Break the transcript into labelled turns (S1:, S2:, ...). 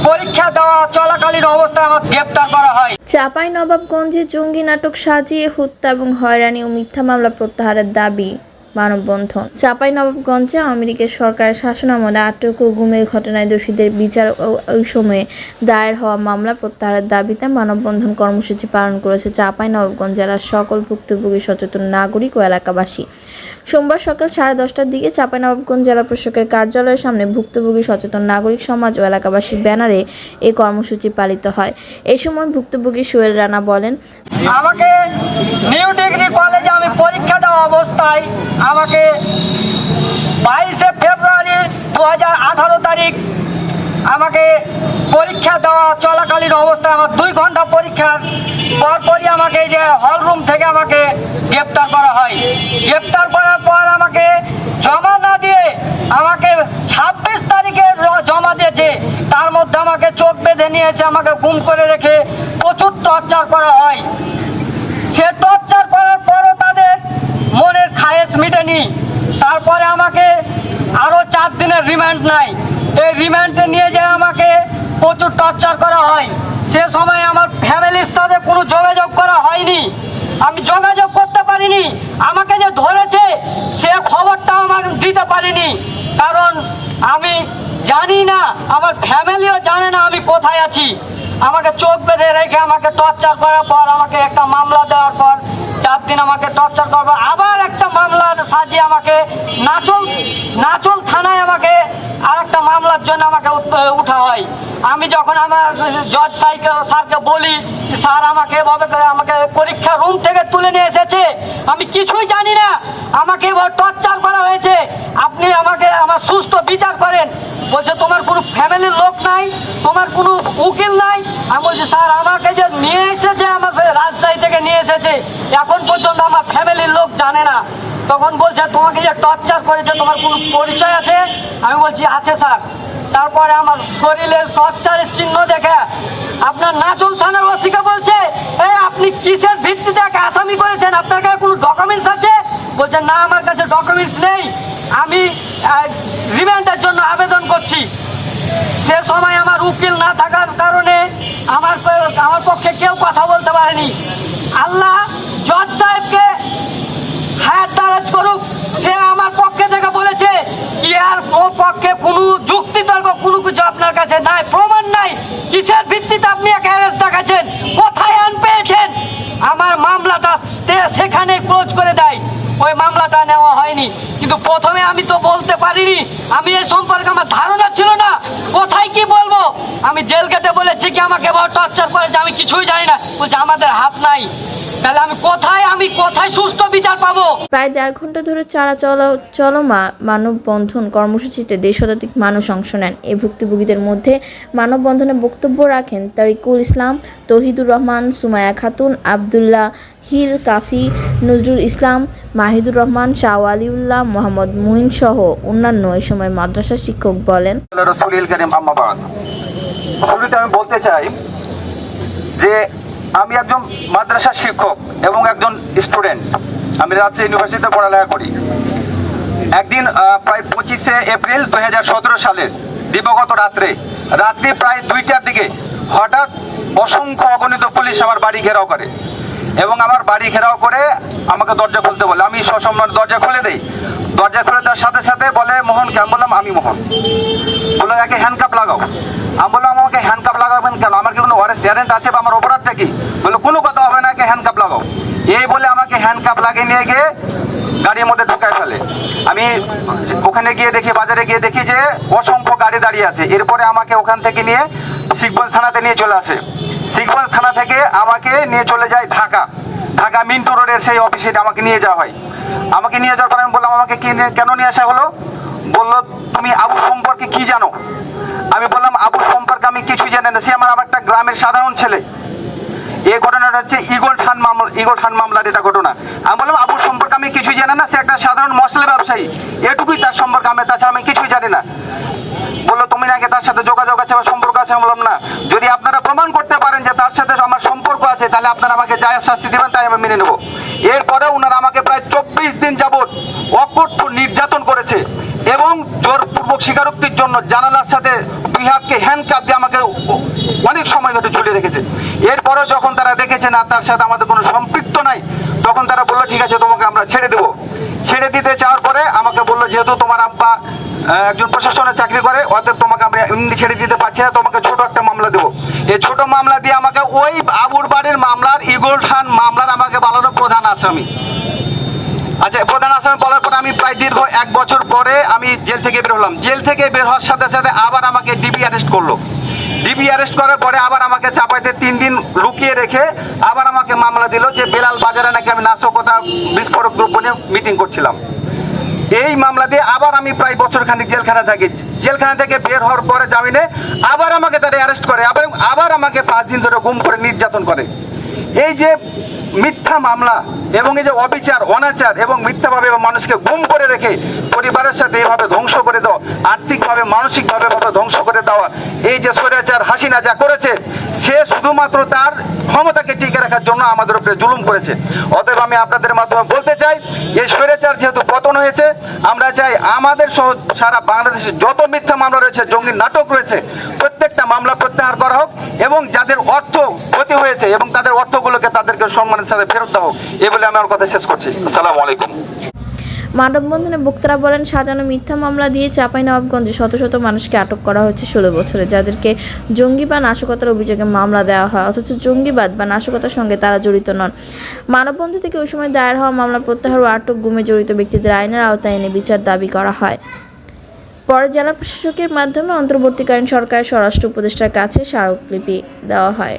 S1: পরীক্ষা দেওয়া চলাকালীন অবস্থায় আমার গ্রেপ্তার করা হয়।
S2: চাঁপাইনবাবগঞ্জে জঙ্গি নাটক সাজিয়ে হত্যা এবং হয়রানি ও মিথ্যা মামলা প্রত্যাহারের দাবি মানববন্ধন। চাঁপাইনবাবগঞ্জে আওয়ামী লীগের সরকারের শাসনামলে আটক ও গুমের ঘটনায় দোষীদের বিচার ও ওই সময়ে দায়ের হওয়া মামলা প্রত্যাহারের দাবিতে মানববন্ধন কর্মসূচি পালন করেছে চাঁপাইনবাবগঞ্জ জেলার সকল ভুক্তভোগী সচেতন নাগরিক ও এলাকাবাসী। সোমবার সকাল 10:30টার দিকে চাঁপাইনবাবগঞ্জ জেলা প্রশাসকের কার্যালয়ের সামনে ভুক্তভোগী সচেতন নাগরিক সমাজ ও এলাকাবাসীর ব্যানারে এই কর্মসূচি পালিত হয়। এই সময় ভুক্তভোগী সোহেল রানা বলেন,
S1: আমাকে নিউ ডিগ্রি কলেজে আমি পরীক্ষা দেওয়া অবস্থায় আমাকে 22শে ফেব্রুয়ারি 2018 তারিখ আমাকে পরীক্ষা দেওয়া চলাকালীন অবস্থায় আমার 2 ঘন্টা পরীক্ষার পরপরই আমাকে যে হল রুম থেকে আমাকে গ্রেপ্তার করা হয়। গ্রেপ্তার করার পর আমাকে জমা না দিয়ে আমাকে 26 তারিখে জমা দিয়েছে। তার মধ্যে আমাকে চোখ বেঁধে নিয়েছে, আমাকে গুম করে রেখে প্রচুর টর্চার করা হয়। সে টর্চার করার পরও তাদের মনের খায়েশ মিটেনি। তারপরে আমাকে আরও 4 দিনের রিমান্ড নাই। এই রিমান্ডে নিয়ে যায় আমাকে প্রচুর টর্চার করা হয়। সে সময় আমার ফ্যামিলির সাথে কোনো যোগাযোগ করা হয়নি, আমি যোগাযোগ করতে পারিনি। আমাকে যে ধরেছে সে খবরটা আমার দিতে পারিনি, কারণ আমি জানি না, আমার ফ্যামিলিও জানে না আমি কোথায় আছি। আমাকে চোখ বেঁধে রেখে আমাকে টর্চার করার পর আমাকে একটা মামলা দেওয়ার পর 4 দিন আমাকে টর্চার করার পর আবার একটা মামলা সাজিয়ে আমাকে নাচল থানায় আমাকে আর একটা মামলার জন্য আমাকে উঠা হয়। আমি যখন আমার জজ স্যারকে বলি, স্যার আমাকে এভাবে করে আমাকে পরীক্ষা রুম থেকে তুলে নিয়ে এসেছে, আমি কিছুই জানি না, আমাকে এভাবে টর্চার করা হয়েছে, আপনি আমাকে আমার সুষ্ঠু বিচার করেন। বলছে তোমার কোনো ফ্যামিলির লোক নাই, তোমার কোনো উকিল নাই। আমি বলছি স্যার আমাকে যে নিয়ে এসেছে, আমাকে রাজশাহী থেকে নিয়ে এসেছে, এখন পর্যন্ত আমার ফ্যামিলির লোক জানে না। তখন বলছে তোমাকে যে টর্চার করেছে তোমার কোনো পরিচয় আছে? আমি বলছি আছে স্যার। তারপরে আমার শরীরের টর্চারের চিহ্ন দেখে আপনার নাচল থানার ওসিকে বলছে, এই আপনি কিসের ভিত্তিতে আসামি করেছেন, আপনার কাছে কোনো ডকুমেন্টস আছে? বলছে না আমার কাছে ডকুমেন্টস নেই, আমি রিমান্ডের জন্য আবেদন করছি। সে সময় আমার উকিল না থাকার কারণে আমার পক্ষে কেউ কথা বলতে পারেনি। আল্লাহ জজ সাহেবকে হায়াত দারাজ করুক, সে আমার পক্ষে থেকে বলেছে কি আর পক্ষে কোনো যুক্তি তর্ক কোনো কিছু আপনার কাছে নাই, প্রমাণ নাই, কিসের ভিত্তিতে আপনি একে অ্যারেস্ট দেখাচ্ছেন, কোথায় আন পেয়েছেন? আমার মামলাটা সেখানে ক্লোজ করে দেয়, ওই মামলাটা নেওয়া হয়নি। কিন্তু প্রথমে আমি তো বলতে পারিনি, আমি এই সম্পর্কে আমার ধারণা ছিল না, কোথায় কি বলবো। আমি জেল গেটে বলেছি কি আমাকে এবার টর্চার করেছে, আমি কিছুই জানি না। বলছে আমাদের হাত নাই, তাহলে আমি কোথায় সুস্থ বিচার পাবো?
S2: প্রায় 1.5 ঘন্টা ধরে মানববন্ধন কর্মসূচিতে 1.5 শতাধিক মানুষ অংশ নেন। এই ভুক্তভোগীদের মধ্যে মানববন্ধনে বক্তব্য রাখেন তারিকুল ইসলাম, তৌহিদুর রহমান, সুমাইয়া খাতুন, আবদুল্লাহ হিল কাফি, নজরুল ইসলাম, মাহিদুর রহমান, শাহ আলিউল্লাহ, মোহাম্মদ মুহিন সহ অন্যান্য। এই সময় মাদ্রাসা শিক্ষক বলেন,
S3: শুরুতে আমি বলতে চাই যে আমি একজন মাদ্রাসা শিক্ষক এবং একজন স্টুডেন্ট। আমি রাজশাহী ইউনিভার্সিটিতে পড়ালেখা করি। একদিন প্রায় 25শে এপ্রিল 2017 সালে দিবগত রাত্রি প্রায় 2টার দিকে হঠাৎ অসংখ্য অগণিত পুলিশ আমার বাড়ি ঘেরাও করে এবং আমার বাড়ি ঘেরাও করে আমাকে দরজা খুলতে বলে। আমি সসম্মানে দরজা খুলে দিই। দরজা খুলে দেওয়ার সাথে সাথে বলে মোহন কে? আমি বললাম আমি মোহন। বললো একে হ্যান্ডকাপ লাগাও। আমি বললাম আমাকে হ্যান্ডকাপ লাগাবেন কেন? আমার কি কোনো ওয়ারেন্ট আছে বা আমার অপরাধটা কি? বললো কোনো কথা হবে না, একে হ্যান্ডকাপ লাগাও। এই বলে আমাকে হ্যান্ডকাপ লাগিয়ে নিয়ে গিয়ে গাড়ির মধ্যে ঢুকায় ফেলে। আমি ওখানে গিয়ে দেখি, বাজারে গিয়ে দেখি যে অসংখ্য গাড়ি দাঁড়িয়ে আছে। এরপরে আমাকে ওখান থেকে নিয়ে শিখগঞ্জ থানাতে নিয়ে চলে আসে। শিখগঞ্জ থানা থেকে আমাকে নিয়ে চলে যায় ঢাকা মিন্টু রোডের সেই অফিসে আমাকে নিয়ে যাওয়া হয়। আমাকে নিয়ে যাওয়ার পরে আমি বললাম আমাকে কেন নিয়ে আসা হলো? বললো তুমি আবু সম্পর্কে কি জানো? আমি বললাম আবু সম্পর্কে আমি কিছুই জানি না, সে আমার একটা গ্রামের সাধারণ ছেলে। এই ঘটনাটা হচ্ছে ইগল ঠান মামলার এটা ঘটনা। আমি বললাম আবু সম্পর্কে আমি কিছুই জানি না, সে একটা সাধারণ মশলা ব্যবসায়ী, এটুকুই তার সম্পর্কে, আমি তাছাড়া আমি কিছুই জানি না। বললো তুমি নাকি তার সাথে যোগাযোগ আছে বা সম্পর্ক আছে? আমি বললাম না। যদি আপনারা প্রমাণ করতে পারেন যে তার সাথে আমার সম্পর্ক আছে তাহলে আপনারা আমাকে যা শাস্তি দেবেন তাই আমি মেনে নেব। এরপরে ওনারা আমাকে প্রায় 24 দিন যাবৎ অকঠোর নির্যাতন করেছে এবং জোরপূর্বক স্বীকারোক্তির জন্য জানালার সাথে 2 হাতকে হ্যান্ডকাপ দিয়ে আমাকে আমাকে অনেক সময় ধরে ঝুলিয়ে রেখেছে। এরপরেও যখন তারা দেখেছে না তার সাথে আমাদের কোনো সম্পৃক্ত নাই, তখন তারা বললো ঠিক আছে তোমাকে আমরা ছেড়ে দেবো। ছেড়ে দিতে চাওয়ার পরে আমাকে বললো যেহেতু তোমার আব্বা একজন প্রশাসনে চাকরি করে, অতএব তোমাকে আমরা এমনি ছেড়ে দিতে পারছি না, তোমাকে ছোট একটা মামলা দেবো। এই ছোট মামলা দিয়ে আমাকে ওই আবুর বাড়ির মামলার ইগল খান মামলার আমাকে বানানো প্রধান আসামি। আচ্ছা, প্রধান আসামি বলার পরে আমি প্রায় দীর্ঘ 1 বছর পরে আমি জেল থেকে বের হলাম। জেল থেকে বের হওয়ার সাথে সাথে আবার আমাকে ডিবি অ্যারেস্ট করলো। ডিবি অ্যারেস্ট করার পরে আবার আমাকে চাপাইতে 3 দিন লুকিয়ে রেখে আবার আমাকে মামলা দিল যে বেলাল বাজারে নাকি আমি নাশকতা বিস্ফোরক দ্রব্য নিয়ে মিটিং করছিলাম। এই মামলা দিয়ে আবার আমি প্রায় বছরখানেক জেলখানা থাকি। জেলখানা থেকে বের হওয়ার পরে জামিনে আবার আমাকে তারা অ্যারেস্ট করে, আবার আমাকে 5 দিন ধরে গুম করে নির্যাতন করে। এই যে মিথ্যা মামলা এবং এই যে অবিচার অনাচার এবং মিথ্যাভাবে মানুষকে গুম করে রেখে পরিবারের সাথে এইভাবে ধ্বংস করে দেওয়া, আর্থিকভাবে মানসিকভাবে ধ্বংস করে দেওয়া, এই যে স্বৈরাচার হাসিনা যা করেছে, সে শুধুমাত্র তার ক্ষমতাকে টিকে রাখার জন্য আমাদের উপরে জুলুম করেছে। অতএব আমি আপনাদের মাধ্যমে বলতে চাই, এই স্বৈরাচার যেহেতু পতন হয়েছে, আমরা চাই আমাদের সহ সারা বাংলাদেশে যত মিথ্যা মামলা রয়েছে, জঙ্গি নাটক রয়েছে, প্রত্যেকটা মামলা প্রত্যাহার করা হোক এবং যাদের অর্থ ক্ষতি হয়েছে এবং তাদের অর্থগুলোকে তাদেরকে সম্মানের সাথে ফেরত দেওয়া হোক। এই বলে আমি আমার কথা শেষ করছি। আসসালামু আলাইকুম।
S2: মানববন্ধনে বক্তারা বলেন, সাজানো মিথ্যা মামলা দিয়ে চাঁপাইনবাবগঞ্জে শত শত মানুষকে আটক করা হয়েছে 16 বছরে, যাদেরকে জঙ্গি বা নাশকতার অভিযোগে মামলা দেওয়া হয়, অথচ জঙ্গিবাদ বা নাশকতার সঙ্গে তারা জড়িত নন। মানববন্ধন থেকে ওই সময় দায়ের হওয়া মামলা প্রত্যাহার ও আটক গুমে জড়িত ব্যক্তিদের আইনের আওতায় এনে বিচার দাবি করা হয়। পরে জেলা প্রশাসকের মাধ্যমে অন্তর্বর্তীকালীন সরকারের স্বরাষ্ট্র উপদেষ্টার কাছে স্মারকলিপি দেওয়া হয়।